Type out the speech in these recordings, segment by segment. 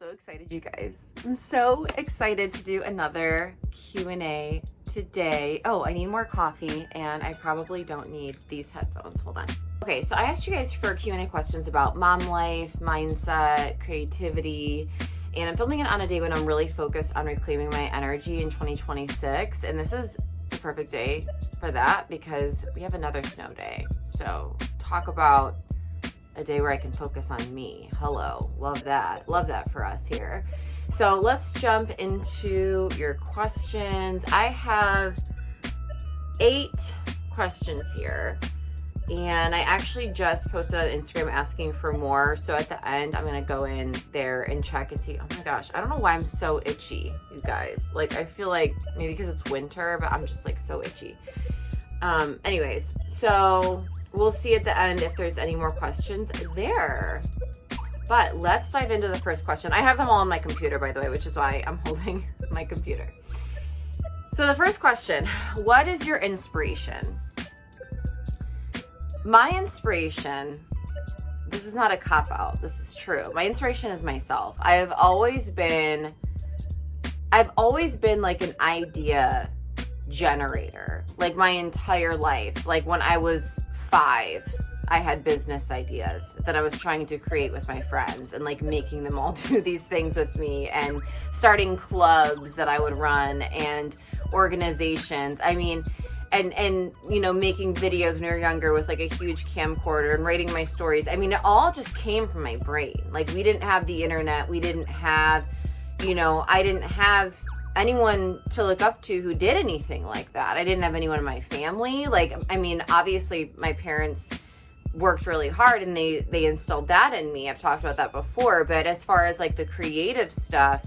so excited, you guys. I'm so excited to do another Q&A today. Oh, I need more coffee and I probably don't need these headphones. Hold on. Okay, so I asked you guys for Q&A questions about mom life, mindset, creativity, and I'm filming it on a day when I'm really focused on reclaiming my energy in 2026. And this is the perfect day for that because we have another snow day. So talk about a day where I can focus on me. Hello, love that. Love that for us here. So let's jump into your questions. I have 8 questions here. And I actually just posted on Instagram asking for more. So at the end, I'm going to go in there and check and see. Oh my gosh, I don't know why I'm so itchy, you guys. Like, I feel like maybe because it's winter, but I'm just like so itchy. Anyways, so we'll see at the end if there's any more questions there. But let's dive into the first question. I have them all on my computer, by the way, which is why I'm holding my computer. So the first question, what is your inspiration? My inspiration, this is not a cop-out, this is true. My inspiration is myself. I've always been like an idea generator, like my entire life. Like when I was 5, I had business ideas that I was trying to create with my friends and like making them all do these things with me and starting clubs that I would run and organizations. I mean, and you know, making videos when we were younger with like a huge camcorder and writing my stories. I mean, it all just came from my brain. Like we didn't have the internet. We didn't have, you know, I didn't have anyone to look up to who did anything like that. I didn't have anyone in my family. Like, I mean, obviously my parents worked really hard and they instilled that in me. I've talked about that before, but as far as like the creative stuff,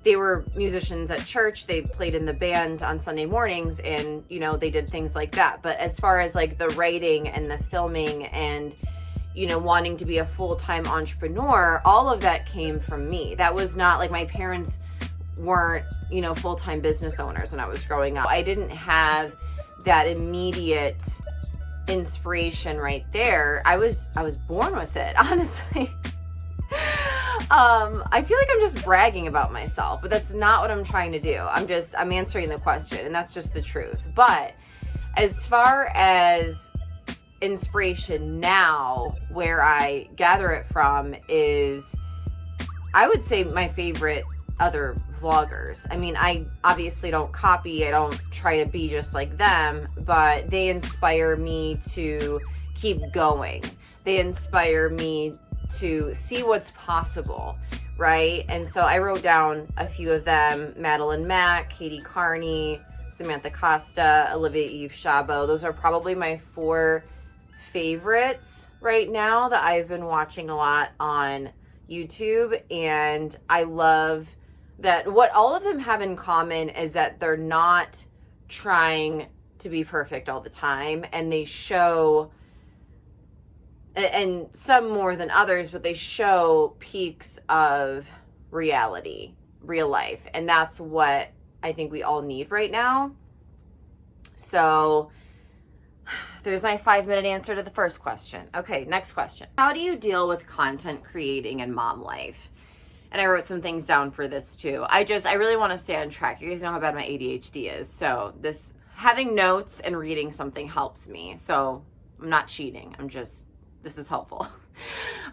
they were musicians at church. They played in the band on Sunday mornings and, you know, they did things like that. But as far as like the writing and the filming and, you know, wanting to be a full-time entrepreneur, all of that came from me. That was not like my parents weren't, you know, full-time business owners when I was growing up. I didn't have that immediate inspiration right there. I was born with it, honestly. I feel like I'm just bragging about myself, but that's not what I'm trying to do. I'm answering the question and that's just the truth. But as far as inspiration now, where I gather it from is, I would say my favorite other vloggers. I mean, I obviously don't copy, I don't try to be just like them, but they inspire me to keep going. They inspire me to see what's possible, right? And so I wrote down a few of them: Madeline Mack, Katie Carney, Samantha Costa, Olivia Eve Szabo. Those are probably my 4 favorites right now that I've been watching a lot on YouTube. And I love that what all of them have in common is that they're not trying to be perfect all the time, and they show, and some more than others, but they show peaks of reality, real life. And that's what I think we all need right now. So there's my 5-minute answer to the first question. Okay, next question. How do you deal with content creating and mom life? And I wrote some things down for this too. I really want to stay on track. You guys know how bad my ADHD is. So this, having notes and reading something helps me. So I'm not cheating. This is helpful.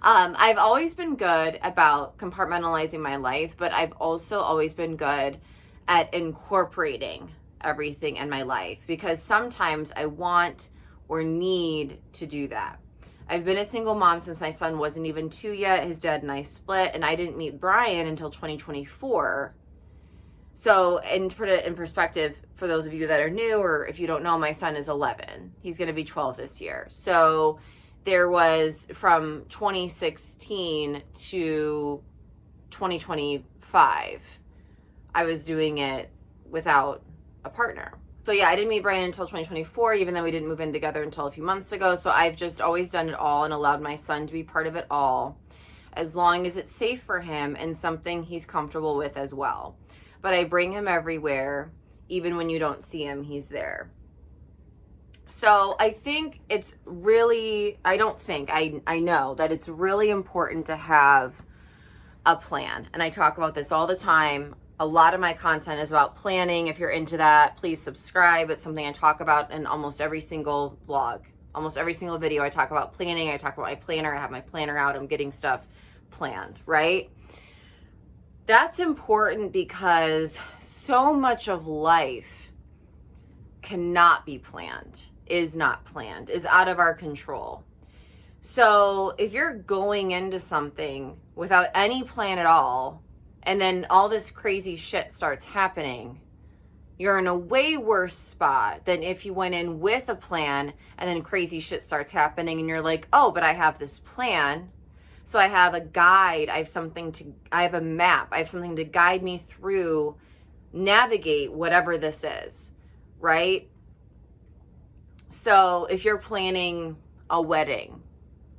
I've always been good about compartmentalizing my life, but I've also always been good at incorporating everything in my life because sometimes I want or need to do that. I've been a single mom since my son wasn't even 2 yet. His dad and I split, and I didn't meet Brian until 2024. So, and to put it in perspective for those of you that are new, or if you don't know, my son is 11. He's going to be 12 this year. So there was, from 2016 to 2025, I was doing it without a partner. So yeah, I didn't meet Brian until 2024, even though we didn't move in together until a few months ago. So I've just always done it all and allowed my son to be part of it all, as long as it's safe for him and something he's comfortable with as well. But I bring him everywhere. Even when you don't see him, he's there. So I think it's really, I know that it's really important to have a plan. And I talk about this all the time. A lot of my content is about planning. If you're into that, please subscribe. It's something I talk about in almost every single vlog. Almost every single video I talk about planning. I talk about my planner. I have my planner out. I'm getting stuff planned, right? That's important because so much of life cannot be planned, is not planned, is out of our control. So if you're going into something without any plan at all, and then all this crazy shit starts happening, you're in a way worse spot than if you went in with a plan and then crazy shit starts happening and you're like, oh, but I have this plan. So I have a guide, I have a map, I have something to guide me through, navigate whatever this is, right? So if you're planning a wedding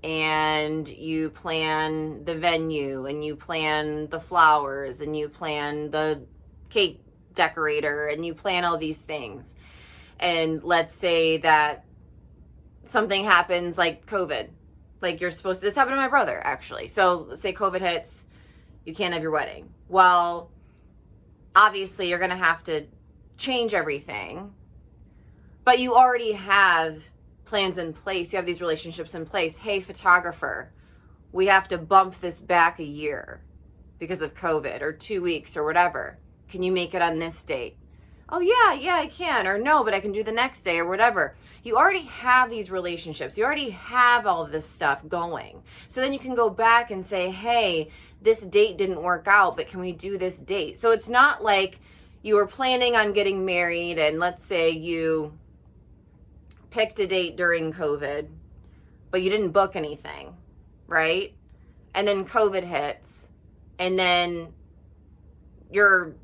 and you plan the venue and you plan the flowers and you plan the cake decorator and you plan all these things, and let's say that something happens like COVID, like you're supposed to, this happened to my brother actually. So let's say COVID hits, you can't have your wedding. Well, obviously you're going to have to change everything, but you already have plans in place. You have these relationships in place. Hey, photographer, we have to bump this back a year because of COVID, or 2 weeks or whatever. Can you make it on this date? Oh yeah, I can. Or no, but I can do the next day or whatever. You already have these relationships. You already have all of this stuff going. So then you can go back and say, hey, this date didn't work out, but can we do this date? So it's not like you were planning on getting married and let's say you picked a date during COVID, but you didn't book anything, right? And then COVID hits and then you're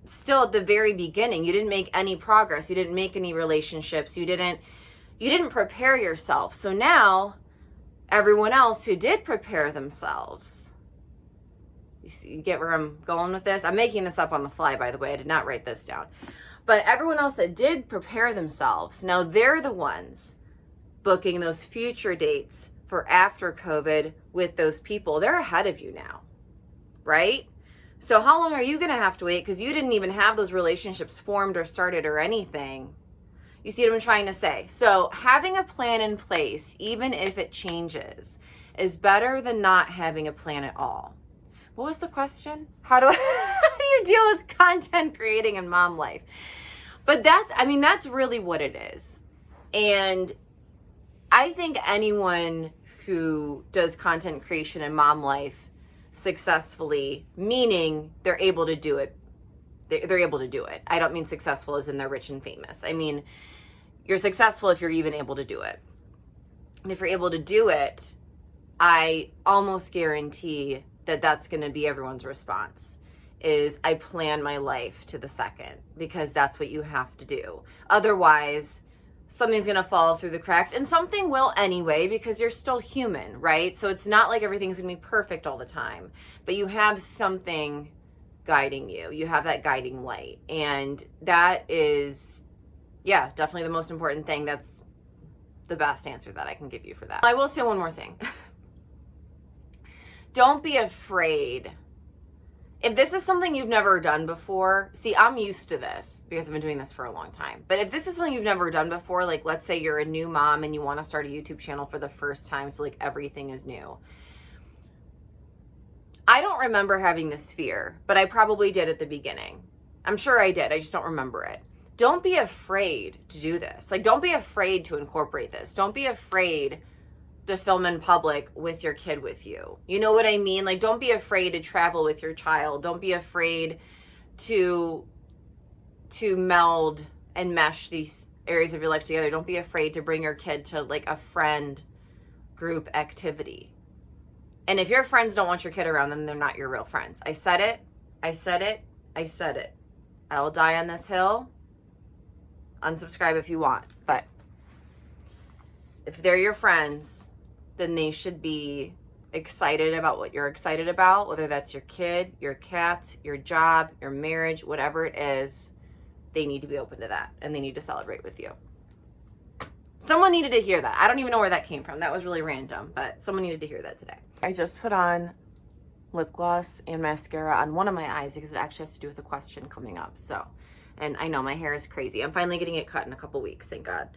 still at the very beginning. You didn't make any progress. You didn't make any relationships. You didn't prepare yourself. So now everyone else who did prepare themselves, you get where I'm going with this? I'm making this up on the fly, by the way. I did not write this down. But everyone else that did prepare themselves, now they're the ones booking those future dates for after COVID with those people. They're ahead of you now, right? So how long are you going to have to wait? Because you didn't even have those relationships formed or started or anything. You see what I'm trying to say? So having a plan in place, even if it changes, is better than not having a plan at all. What was the question? How do you deal with content creating in mom life? But that's really what it is. And I think anyone who does content creation in mom life successfully, meaning they're able to do it. They're able to do it. I don't mean successful as in they're rich and famous. I mean, you're successful if you're even able to do it. And if you're able to do it, I almost guarantee that that's going to be everyone's response, is I plan my life to the second, because that's what you have to do. Otherwise, something's going to fall through the cracks, and something will anyway, because you're still human, right? So it's not like everything's going to be perfect all the time, but you have something guiding you. You have that guiding light, and that is, definitely the most important thing. That's the best answer that I can give you for that. I will say one more thing. Don't be afraid. If this is something you've never done before, see, I'm used to this because I've been doing this for a long time. But if this is something you've never done before, like let's say you're a new mom and you want to start a YouTube channel for the first time, so like everything is new. I don't remember having this fear, but I probably did at the beginning. I'm sure I did. I just don't remember it. Don't be afraid to do this. Like, don't be afraid to incorporate this. Don't be afraid to film in public with your kid with you. You know what I mean? Like, don't be afraid to travel with your child. Don't be afraid to meld and mesh these areas of your life together. Don't be afraid to bring your kid to like a friend group activity. And if your friends don't want your kid around, then they're not your real friends. I said it. I'll die on this hill. Unsubscribe if you want. But if they're your friends, then they should be excited about what you're excited about, whether that's your kid, your cat, your job, your marriage, whatever it is. They need to be open to that, and they need to celebrate with you. Someone needed to hear that. I don't even know where that came from. That was really random, but someone needed to hear that today. I just put on lip gloss and mascara on one of my eyes because it actually has to do with a question coming up. So, and I know my hair is crazy. I'm finally getting it cut in a couple weeks, thank God.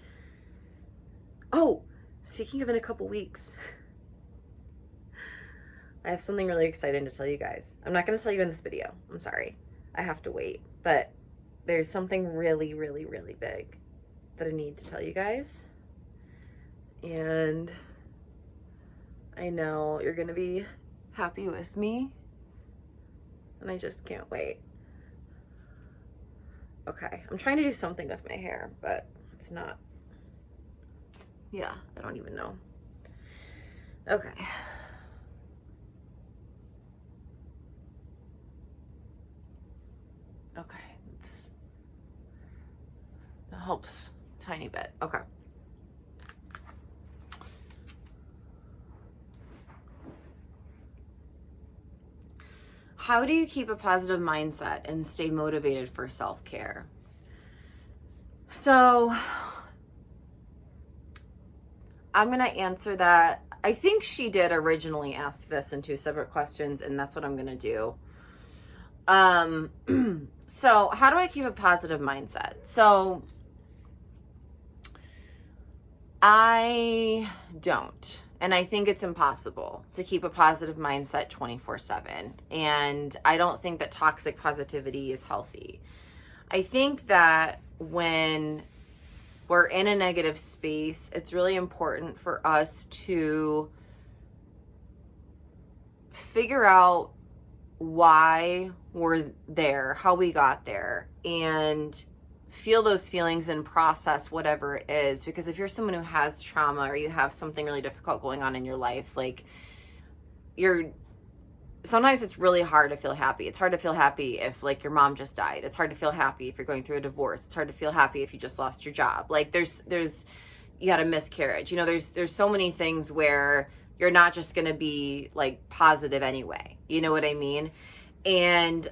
Oh, speaking of in a couple weeks, I have something really exciting to tell you guys. I'm not going to tell you in this video. I'm sorry. I have to wait. But there's something really, really, really big that I need to tell you guys. And I know you're going to be happy with me. And I just can't wait. Okay. I'm trying to do something with my hair, but it's not. Yeah, I don't even know. Okay. Okay, that helps a tiny bit. Okay. How do you keep a positive mindset and stay motivated for self-care? So I'm going to answer that. I think she did originally ask this in 2 separate questions, and that's what I'm going to do. So how do I keep a positive mindset? So I don't, and I think it's impossible to keep a positive mindset 24/7. And I don't think that toxic positivity is healthy. I think that when we're in a negative space, it's really important for us to figure out why we're there, how we got there, and feel those feelings and process whatever it is. Because if you're someone who has trauma or you have something really difficult going on in your life, like sometimes it's really hard to feel happy. It's hard to feel happy if like your mom just died. It's hard to feel happy if you're going through a divorce. It's hard to feel happy if you just lost your job. Like you had a miscarriage. You know, there's so many things where you're not just going to be like positive anyway. You know what I mean? And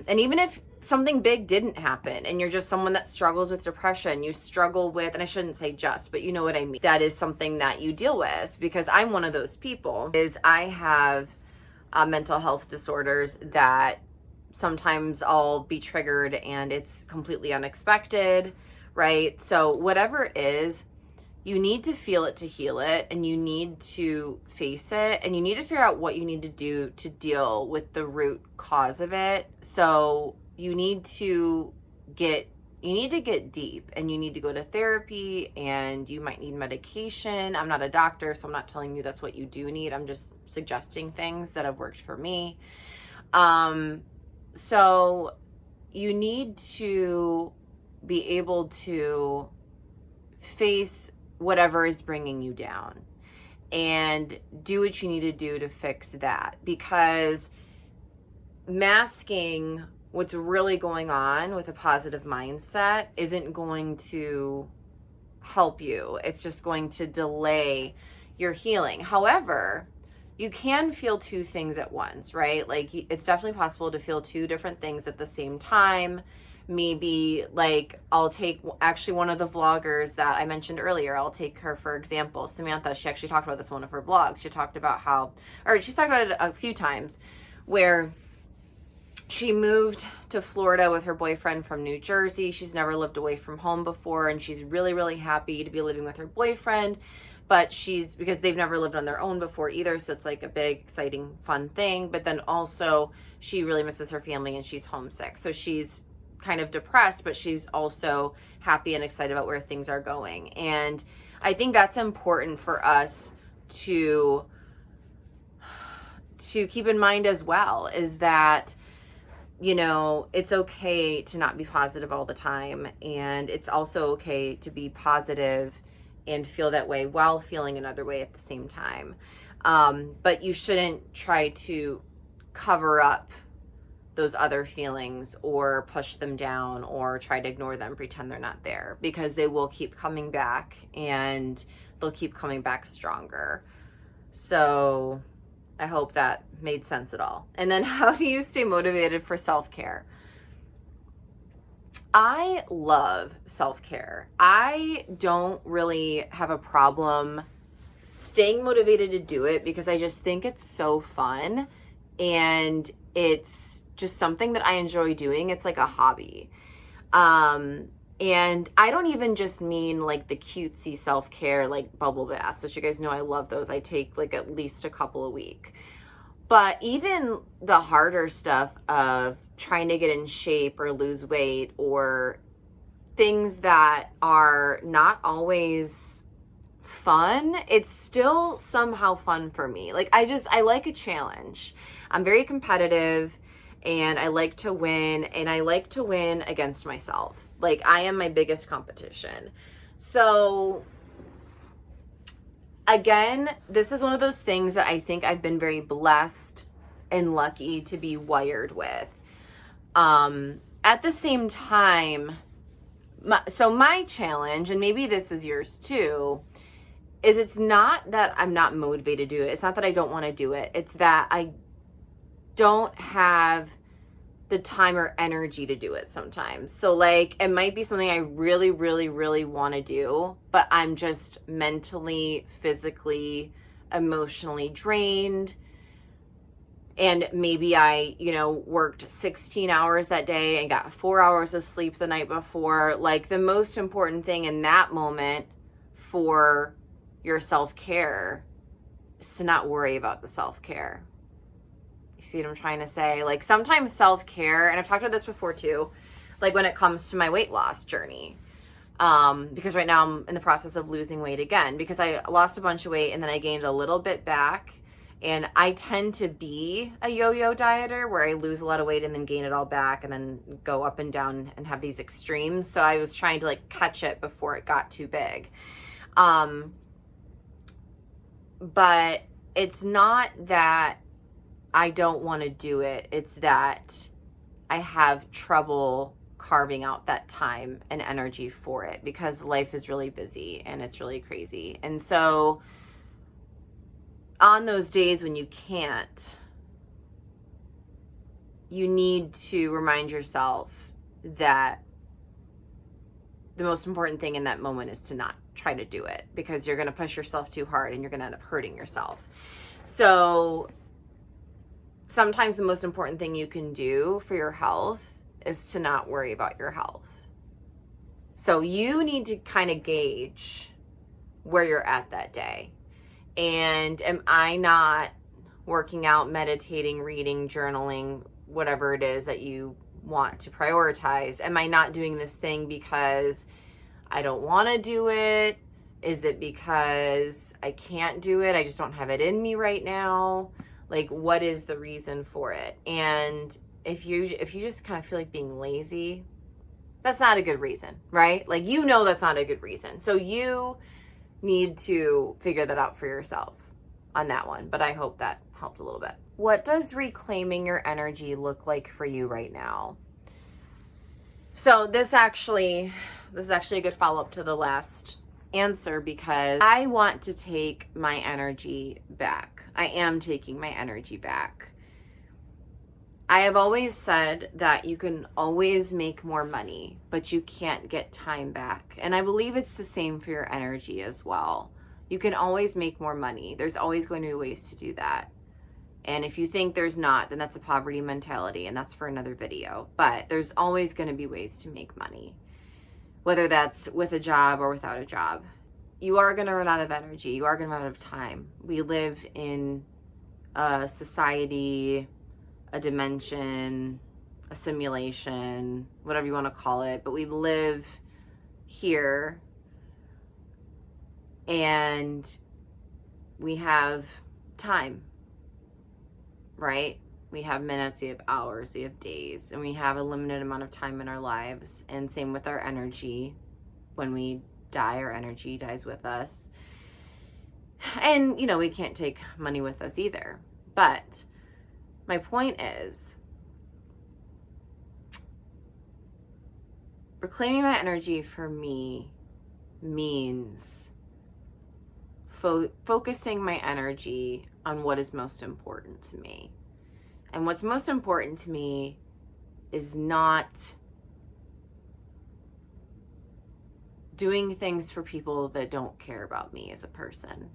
even if something big didn't happen and you're just someone that struggles with depression, you struggle with, and I shouldn't say just, but you know what I mean? That is something that you deal with, because I'm one of those people. Is I have mental health disorders that sometimes I'll be triggered and it's completely unexpected, right? So whatever it is, you need to feel it to heal it, and you need to face it, and you need to figure out what you need to do to deal with the root cause of it. So you need to get deep, and you need to go to therapy, and you might need medication. I'm not a doctor, so I'm not telling you that's what you do need. I'm just suggesting things that have worked for me. So you need to be able to face whatever is bringing you down and do what you need to do to fix that, because masking what's really going on with a positive mindset isn't going to help you. It's just going to delay your healing. However, you can feel 2 things at once, right? Like it's definitely possible to feel 2 different things at the same time. Maybe like I'll take actually one of the vloggers that I mentioned earlier, I'll take her for example, Samantha. She actually talked about this in one of her vlogs. She's talked about she's talked about it a few times, where she moved to Florida with her boyfriend from New Jersey. She's never lived away from home before, and she's really, really happy to be living with her boyfriend. But because they've never lived on their own before either, so it's like a big, exciting, fun thing. But then also she really misses her family and she's homesick. So she's kind of depressed, but she's also happy and excited about where things are going. And I think that's important for us to keep in mind as well, is that, you know, it's okay to not be positive all the time, and it's also okay to be positive and feel that way while feeling another way at the same time. But you shouldn't try to cover up those other feelings or push them down or try to ignore them, pretend they're not there, because they will keep coming back, and they'll keep coming back stronger. So I hope that made sense at all. And then how do you stay motivated for self-care? I love self-care. I don't really have a problem staying motivated to do it, because I just think it's so fun. And it's just something that I enjoy doing. It's like a hobby. And I don't even just mean like the cutesy self-care, like bubble baths, which you guys know I love those. I take like at least a couple a week. But even the harder stuff of trying to get in shape or lose weight, or things that are not always fun, it's still somehow fun for me. Like I like a challenge. I'm very competitive and I like to win, and I like to win against myself. Like I am my biggest competition. So again, this is one of those things that I think I've been very blessed and lucky to be wired with. At the same time, my challenge, and maybe this is yours too, is it's not that I'm not motivated to do it. It's not that I don't want to do it. It's that I don't have the time or energy to do it sometimes. So like it might be something I really, really, really want to do, but I'm just mentally, physically, emotionally drained. And maybe I, worked 16 hours that day and got 4 hours of sleep the night before. Like the most important thing in that moment for your self-care is to not worry about the self-care. You see what I'm trying to say? Like sometimes self-care, and I've talked about this before too, like when it comes to my weight loss journey, because right now I'm in the process of losing weight again, because I lost a bunch of weight and then I gained a little bit back. And I tend to be a yo-yo dieter where I lose a lot of weight and then gain it all back and then go up and down and have these extremes. So I was trying to like catch it before it got too big. But it's not that I don't want to do it. It's that I have trouble carving out that time and energy for it because life is really busy and it's really crazy. And so on those days when you can't, you need to remind yourself that the most important thing in that moment is to not try to do it, because you're going to push yourself too hard and you're going to end up hurting yourself. So sometimes the most important thing you can do for your health is to not worry about your health. So you need to kind of gauge where you're at that day. And am I not working out, meditating, reading, journaling, whatever it is that you want to prioritize? Am I not doing this thing because I don't want to do it? Is it because I can't do it? I just don't have it in me right now. Like, what is the reason for it? And if you just kind of feel like being lazy, that's not a good reason, right? Like, that's not a good reason. So you need to figure that out for yourself on that one. But I hope that helped a little bit. What does reclaiming your energy look like for you right now? So this is actually a good follow-up to the last answer, because I want to take my energy back. I am taking my energy back. I have always said that you can always make more money, but you can't get time back. And I believe it's the same for your energy as well. You can always make more money. There's always going to be ways to do that. And if you think there's not, then that's a poverty mentality, and that's for another video. But there's always going to be ways to make money, whether that's with a job or without a job. You are going to run out of energy. You are going to run out of time. We live in a society, a dimension, a simulation, whatever you want to call it, but we live here and we have time, right? We have minutes, we have hours, we have days, and we have a limited amount of time in our lives. And same with our energy. When we die, our energy dies with us. And, we can't take money with us either. But my point is, reclaiming my energy for me means focusing my energy on what is most important to me. And what's most important to me is not doing things for people that don't care about me as a person.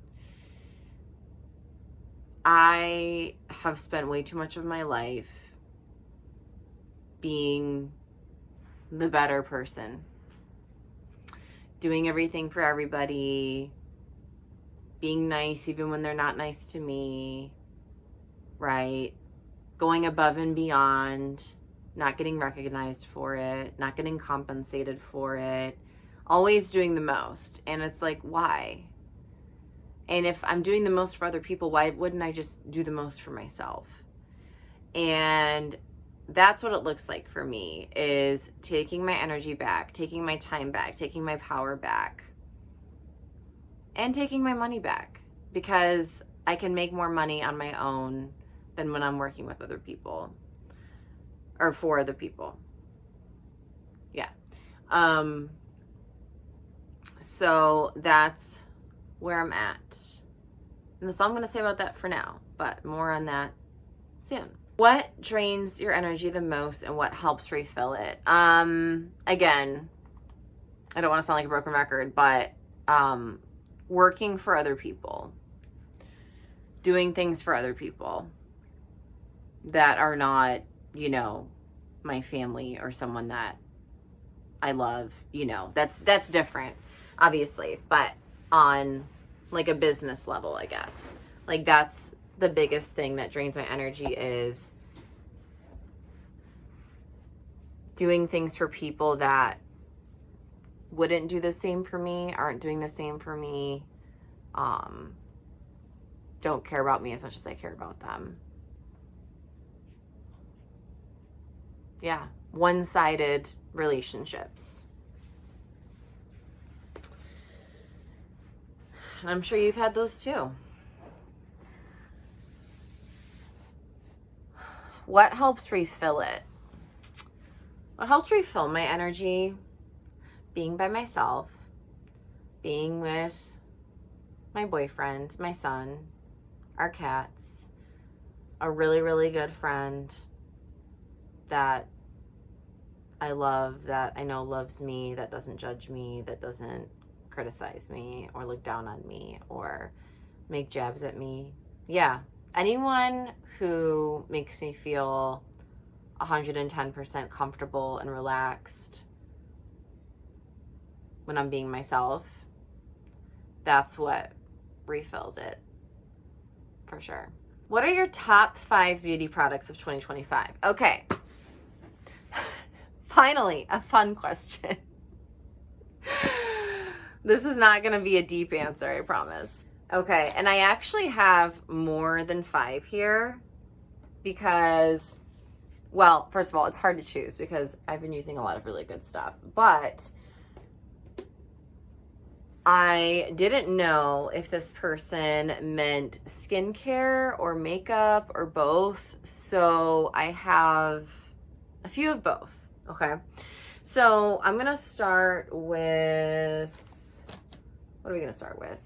I have spent way too much of my life being the better person, doing everything for everybody, being nice even when they're not nice to me, right? Going above and beyond, not getting recognized for it, not getting compensated for it, always doing the most. And it's like, why? And if I'm doing the most for other people, why wouldn't I just do the most for myself? And that's what it looks like for me, is taking my energy back, taking my time back, taking my power back, and taking my money back, because I can make more money on my own than when I'm working with other people or for other people. Yeah. So that's where I'm at. And that's all I'm going to say about that for now, but more on that soon. What drains your energy the most and what helps refill it? Again, I don't want to sound like a broken record, but working for other people, doing things for other people that are not, you know, my family or someone that I love, you know, that's different, obviously, but on like a business level, I guess, like that's the biggest thing that drains my energy, is doing things for people that wouldn't do the same for me, aren't doing the same for me, don't care about me as much as I care about them. Yeah, one-sided relationships. And I'm sure you've had those too. What helps refill it? What helps refill my energy? Being by myself, being with my boyfriend, my son, our cats, a really, really good friend that I love, that I know loves me, that doesn't judge me, that doesn't criticize me or look down on me or make jabs at me. Yeah, anyone who makes me feel 110% comfortable and relaxed when I'm being myself, that's what refills it, for sure. What are your top 5 beauty products of 2025? Okay. Finally, a fun question. This is not going to be a deep answer, I promise. Okay, and I actually have more than 5 here because, well, first of all, it's hard to choose because I've been using a lot of really good stuff, but I didn't know if this person meant skincare or makeup or both, so I have a few of both, okay? So I'm gonna start with, what are we gonna start with?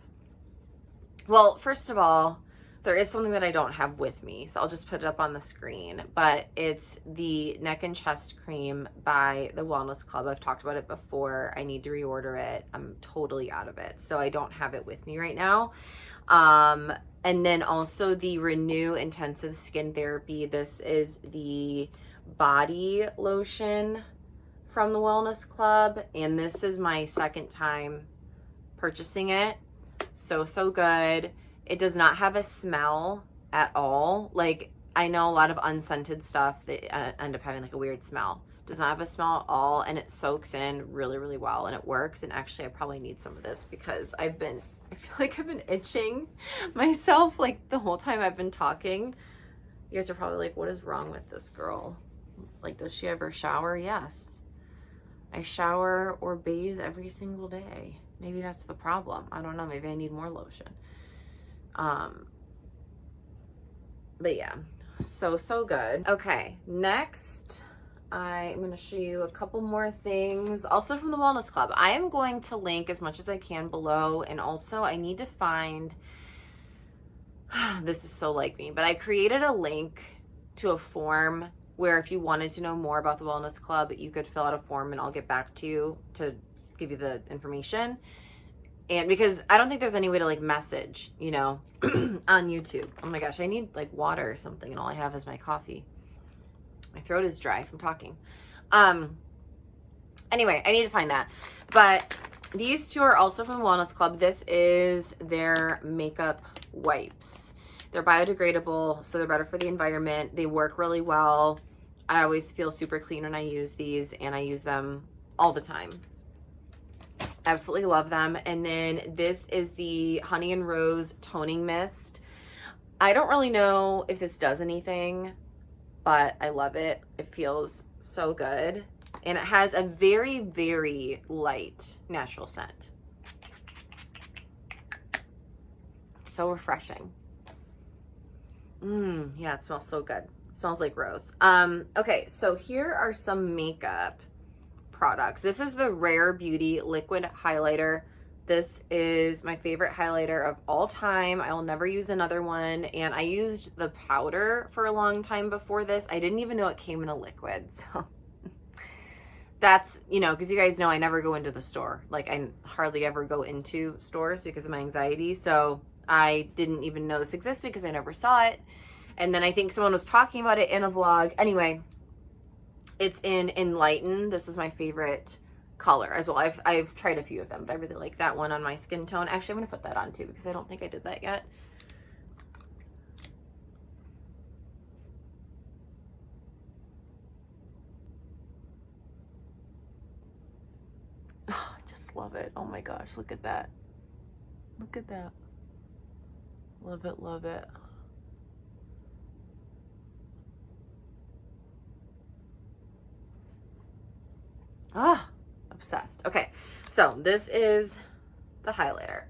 Well, first of all, there is something that I don't have with me, so I'll just put it up on the screen, but it's the neck and chest cream by the Wellness Club. I've talked about it before. I need to reorder it. I'm totally out of it, so I don't have it with me right now. And then also the Renew Intensive Skin Therapy. This is the body lotion from the Wellness Club, and this is my second time purchasing it. So good. It does not have a smell at all. Like, I know a lot of unscented stuff that end up having like a weird smell. It does not have a smell at all, and it soaks in really, really well, and it works. And actually, I probably need some of this because I feel like I've been itching myself like the whole time I've been talking. You guys are probably like, what is wrong with this girl? Like, does she ever shower? Yes. I shower or bathe every single day. Maybe that's the problem. I don't know. Maybe I need more lotion. But yeah, so good. Okay, next I'm going to show you a couple more things also from the Wellness Club. I am going to link as much as I can below, and also I need to find, this is so like me, but I created a link to a form where if you wanted to know more about the Wellness Club, you could fill out a form and I'll get back to you to give you the information. And because I don't think there's any way to like message, you know, on YouTube. Oh my gosh, I need like water or something, and all I have is my coffee. My throat is dry from talking. Anyway, I need to find that. But these two are also from Wellness Club. This is their makeup wipes. They're biodegradable, so they're better for the environment. They work really well. I always feel super clean when I use these, and I use them all the time. Absolutely love them. And then this is the Honey and Rose Toning Mist. I don't really know if this does anything, but I love it. It feels so good. And it has a very, very light natural scent. So refreshing. Yeah, it smells so good. It smells like rose. Okay, so here are some makeup products. This is the Rare Beauty Liquid Highlighter. This is my favorite highlighter of all time. I will never use another one. And I used the powder for a long time before this. I didn't even know it came in a liquid. So that's, you know, because you guys know I never go into the store. Like, I hardly ever go into stores because of my anxiety. So I didn't even know this existed because I never saw it. And then I think someone was talking about it in a vlog. Anyway, it's in Enlighten. This is my favorite color as well. I've tried a few of them, but I really like that one on my skin tone. Actually, I'm going to put that on too because I don't think I did that yet. Oh, I just love it. Oh my gosh, look at that. Look at that. Love it, love it. Ah, obsessed. Okay, so this is the highlighter.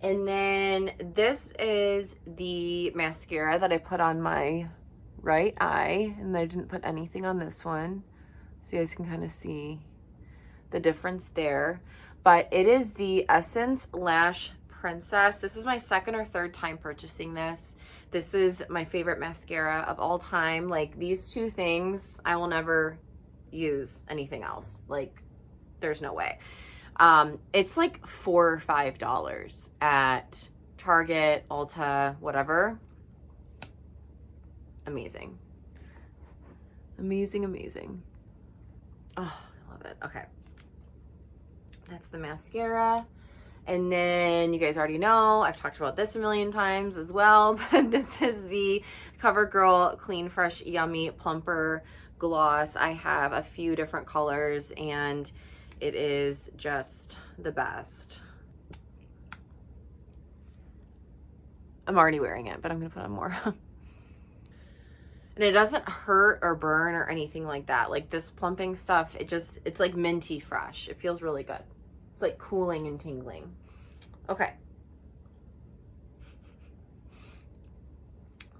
And then this is the mascara that I put on my right eye. And I didn't put anything on this one. So you guys can kind of see the difference there. But it is the Essence Lash Princess. This is my second or third time purchasing this. This is my favorite mascara of all time. Like, these two things, I will never use anything else. Like, there's no way. It's like $4 or $5 at Target, Ulta, whatever. Amazing. Amazing, amazing. Oh, I love it. Okay. That's the mascara. And then you guys already know, I've talked about this a million times as well, but this is the CoverGirl Clean Fresh Yummy Plumper Gloss. I have a few different colors and it is just the best. I'm already wearing it, but I'm gonna put on more. And it doesn't hurt or burn or anything like that. Like, this plumping stuff, it's like minty fresh. It feels really good. It's like cooling and tingling. Okay.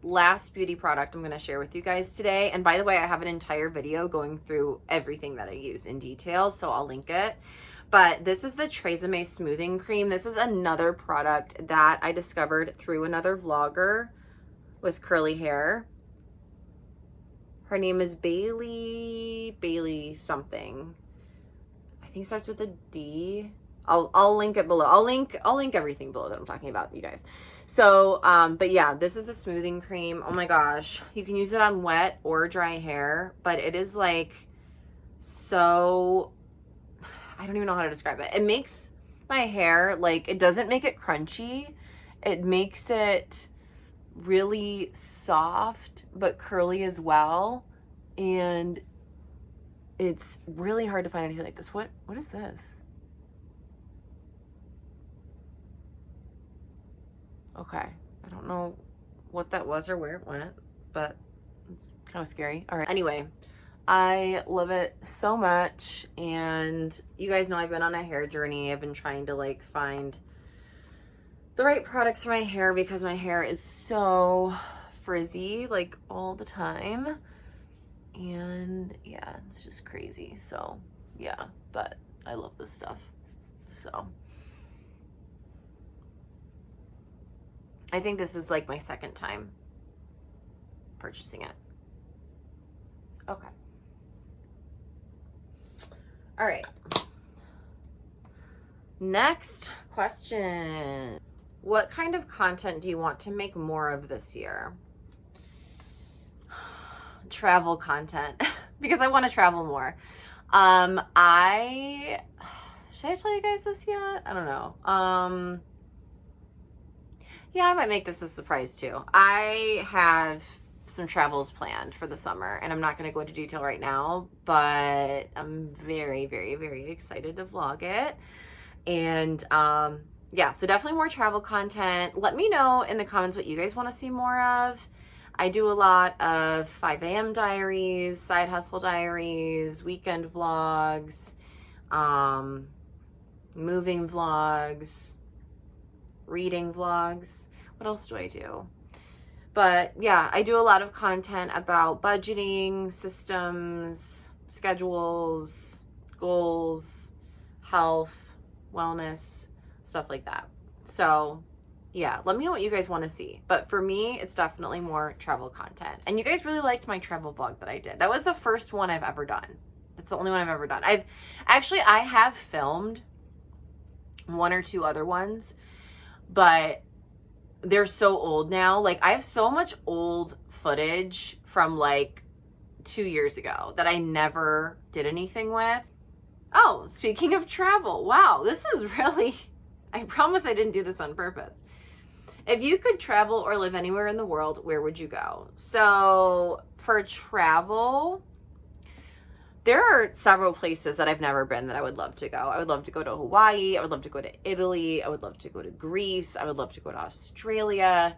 Last beauty product I'm going to share with you guys today. And by the way, I have an entire video going through everything that I use in detail, so I'll link it. But this is the Tresemme Smoothing Cream. This is another product that I discovered through another vlogger with curly hair. Her name is Bailey something. I think it starts with a D. I'll link it below. I'll link everything below that I'm talking about, you guys. So, but yeah, this is the smoothing cream. Oh my gosh. You can use it on wet or dry hair, but it is like so, I don't even know how to describe it. It makes my hair, like, it doesn't make it crunchy. It makes it really soft, but curly as well. And it's really hard to find anything like this. What is this? Okay, I don't know what that was or where it went, but it's kind of scary. All right, anyway, I love it so much, and you guys know I've been on a hair journey. I've been trying to like find the right products for my hair because my hair is so frizzy like all the time, and yeah, it's just crazy. So yeah, but I love this stuff. So I think this is like my second time purchasing it. Okay. All right. Next question. What kind of content do you want to make more of this year? Travel content, because I want to travel more. Should I tell you guys this yet? I don't know. Yeah, I might make this a surprise too. I have some travels planned for the summer, and I'm not going to go into detail right now, but I'm very, very, very excited to vlog it. And yeah, so definitely more travel content. Let me know in the comments what you guys want to see more of. I do a lot of 5 a.m. diaries, side hustle diaries, weekend vlogs, moving vlogs, reading vlogs. What else do I do? But yeah, I do a lot of content about budgeting, systems, schedules, goals, health, wellness, stuff like that. So yeah, let me know what you guys want to see. But for me, it's definitely more travel content. And you guys really liked my travel vlog that I did. That was the first one I've ever done. It's the only one I've ever done. I have filmed 1 or 2 other ones, but they're so old now. Like, I have so much old footage from like 2 years ago that I never did anything with. Oh, speaking of travel, wow, this is really, I promise I didn't do this on purpose. If you could travel or live anywhere in the world, where would you go? So for travel, there are several places that I've never been that I would love to go. I would love to go to Hawaii. I would love to go to Italy. I would love to go to Greece. I would love to go to Australia,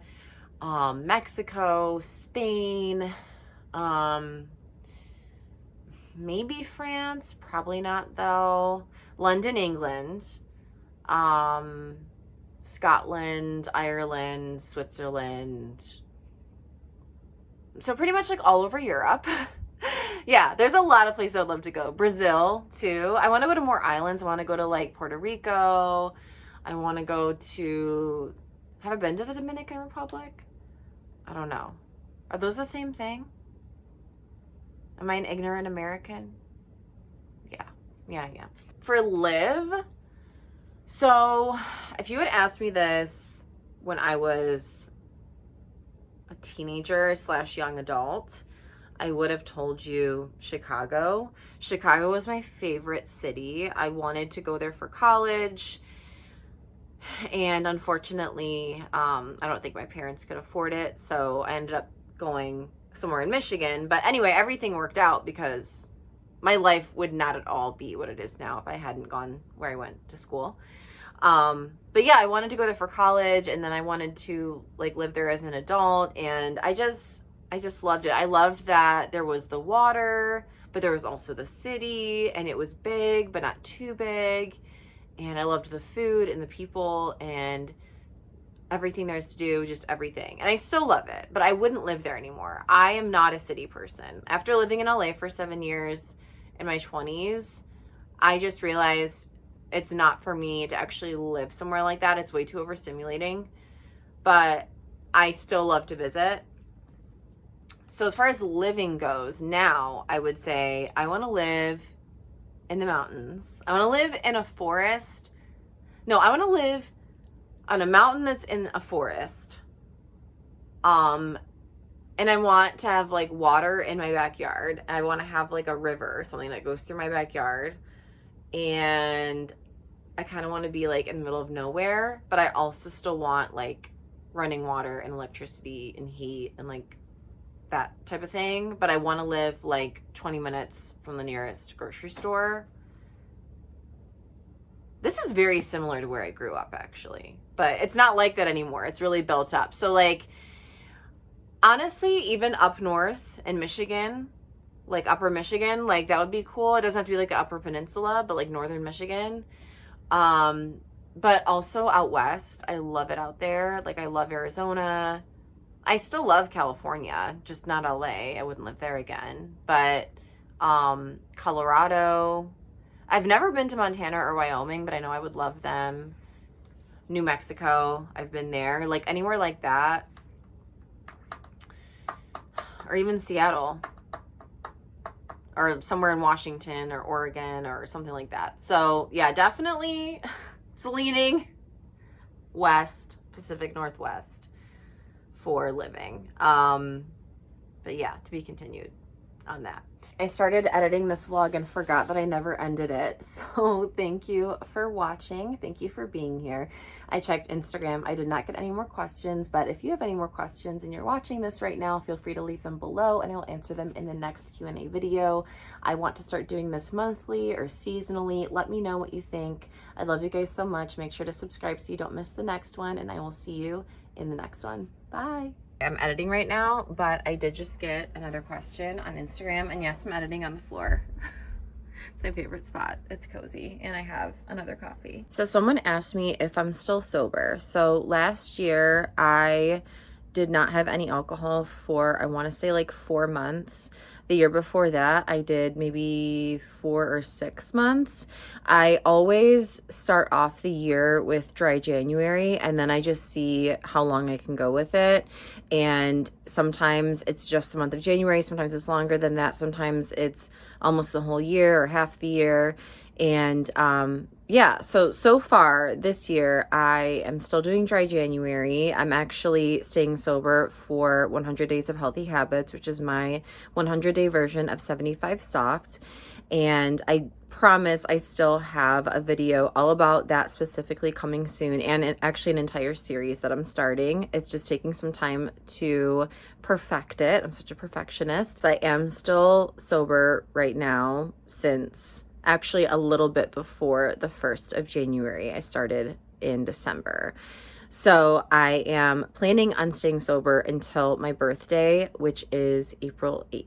Mexico, Spain, maybe France. Probably not though. London, England, Scotland, Ireland, Switzerland. So pretty much like all over Europe. Yeah, there's a lot of places I'd love to go. Brazil too. I want to go to more islands. I want to go to like Puerto Rico. I want to go to, have I been to the Dominican Republic? I don't know. Are those the same thing? Am I an ignorant American? Yeah. For live, so if you had asked me this when I was a teenager / young adult, I would have told you Chicago. Chicago was my favorite city. I wanted to go there for college, and unfortunately, I don't think my parents could afford it, so I ended up going somewhere in Michigan. But anyway, everything worked out because my life would not at all be what it is now if I hadn't gone where I went to school. But yeah, I wanted to go there for college, and then I wanted to like live there as an adult, and I just loved it. I loved that there was the water, but there was also the city, and it was big, but not too big. And I loved the food and the people and everything there's to do, just everything. And I still love it, but I wouldn't live there anymore. I am not a city person. After living in LA for 7 years in my 20s, I just realized it's not for me to actually live somewhere like that. It's way too overstimulating, but I still love to visit. So as far as living goes, now I would say I want to live in the mountains. I want to live in a forest. No, I want to live on a mountain that's in a forest. And I want to have like water in my backyard. And I want to have like a river or something that goes through my backyard. And I kind of want to be like in the middle of nowhere, but I also still want like running water and electricity and heat and like that type of thing. But I want to live like 20 minutes from the nearest grocery store. This is very similar to where I grew up, actually, but it's not like that anymore. It's really built up. So like, honestly, even up north in Michigan, like upper Michigan, like that would be cool. It doesn't have to be like the upper peninsula, but like northern Michigan. But also out west, I love it out there. Like I love Arizona. I still love California, just not LA. I wouldn't live there again. But Colorado. I've never been to Montana or Wyoming, but I know I would love them. New Mexico, I've been there. Like anywhere like that. Or even Seattle. Or somewhere in Washington or Oregon or something like that. So yeah, definitely It's leaning west, Pacific Northwest for living. But yeah, to be continued on that. I started editing this vlog and forgot that I never ended it. So thank you for watching. Thank you for being here. I checked Instagram. I did not get any more questions, but if you have any more questions and you're watching this right now, feel free to leave them below and I will answer them in the next Q&A video. I want to start doing this monthly or seasonally. Let me know what you think. I love you guys so much. Make sure to subscribe so you don't miss the next one, and I will see you in the next one. Bye. I'm editing right now, but I did just get another question on Instagram, and yes, I'm editing on the floor. It's my favorite spot. It's cozy, and I have another coffee. So someone asked me if I'm still sober. So last year, I did not have any alcohol for, I want to say like 4 months. The year before that, I did maybe 4 or 6 months. I always start off the year with dry January, and then I just see how long I can go with it. And sometimes it's just the month of January, sometimes it's longer than that, sometimes it's almost the whole year or half the year. And yeah, so far this year, I am still doing dry January. I'm actually staying sober for 100 Days of Healthy Habits, which is my 100-day version of 75 Soft. And I promise I still have a video all about that specifically coming soon, and actually an entire series that I'm starting. It's just taking some time to perfect it. I'm such a perfectionist. I am still sober right now since actually a little bit before the 1st of January. I started in December. So I am planning on staying sober until my birthday, which is April 8th.